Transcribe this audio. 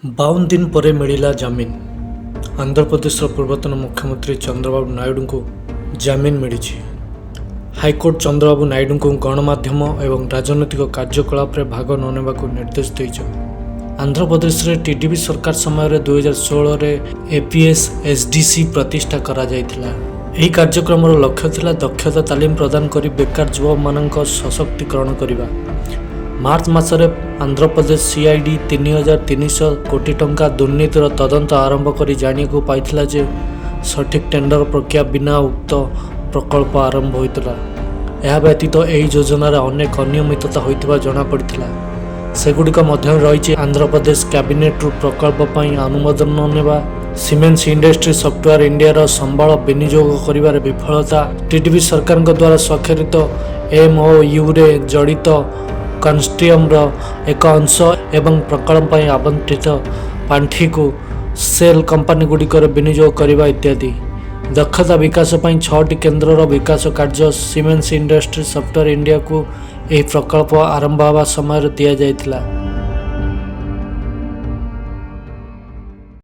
52 दिन पर मिला जमीन। आंध्र प्रदेश पूर्वतन मुख्यमंत्री चंद्रबाबू नायडू को जमीन मिली। हाईकोर्ट चंद्रबाबू नायडू को गणमाध्यम एवं राजनैतिक कार्यकलाप में भाग न नेबाक निर्देश देइछ। आंध्र प्रदेश रे टीडीपी सरकार समय 2016 रे एपीएस एसडीसी प्रतिष्ठा करा जायतिला। ଏହି କାର୍ଯ୍ୟକ୍ରମର ଲକ୍ଷ୍ୟ ଥିଲା ଦକ୍ଷତା ତାଲିମ ପ୍ରଦାନ କରି ବେକାର ଯୁବକମାନଙ୍କ ସଶକ୍ତିକରଣ କରିବା। ମାର୍ଚ୍ଚ ମାସରେ ଆନ୍ଧ୍ରପ୍ରଦେଶ ସିଆଇଡି 3300 କୋଟି ଟଙ୍କା ଦୁର୍ନୀତିର ତଦନ୍ତ ଆରମ୍ଭ କରି ଜାଣିବାକୁ ପାଇଥିଲା ଯେ ସଠିକ୍ ଟେଣ୍ଡର ପ୍ରକ୍ରିୟା ବିନା ଉକ୍ତ ପ୍ରକଳ୍ପ ଆରମ୍ଭ ହୋଇଥିଲା। ଏହା ବ୍ୟତୀତ ଏହି ଯୋଜନାରେ ଅନେକ ଅନିୟମିତତା ହୋଇଥିବା ଜଣାପଡ଼ିଥିଲା। ସେଗୁଡ଼ିକ ମଧ୍ୟରେ ରହିଛି ଆନ୍ଧ୍ରପ୍ରଦେଶ କ୍ୟାବିନେଟ୍ରୁ ପ୍ରକଳ୍ପ ପାଇଁ ଅନୁମୋଦନ ନେବା, ସିମେନ୍ସ ଇଣ୍ଡଷ୍ଟ୍ରି ସଫ୍ଟୱେୟାର ଇଣ୍ଡିଆର ସମ୍ବଳ ବିନିଯୋଗ କରିବାରେ ବିଫଳତା, ଟିଡିପି ସରକାରଙ୍କ ଦ୍ୱାରା ସ୍ୱାକ୍ଷରିତ ଏମ୍ଓୟୁରେ ଜଡ଼ିତ କନ୍ସୋର୍ଟିୟମର ଏକ ଅଂଶ ଏବଂ ପ୍ରକଳ୍ପ ପାଇଁ ଆବଣ୍ଟିତ ପାଣ୍ଠିକୁ ସେଲ୍ କମ୍ପାନୀଗୁଡ଼ିକରେ ବିନିଯୋଗ କରିବା ଇତ୍ୟାଦି। ଦକ୍ଷତା ବିକାଶ ପାଇଁ 6ଟି କେନ୍ଦ୍ରର ବିକାଶ କାର୍ଯ୍ୟ ସିମେନ୍ସ ଇଣ୍ଡଷ୍ଟ୍ରି ସଫ୍ଟୱେୟାର ଇଣ୍ଡିଆକୁ ଏହି ପ୍ରକଳ୍ପ ଆରମ୍ଭ ହେବା ସମୟରେ ଦିଆଯାଇଥିଲା।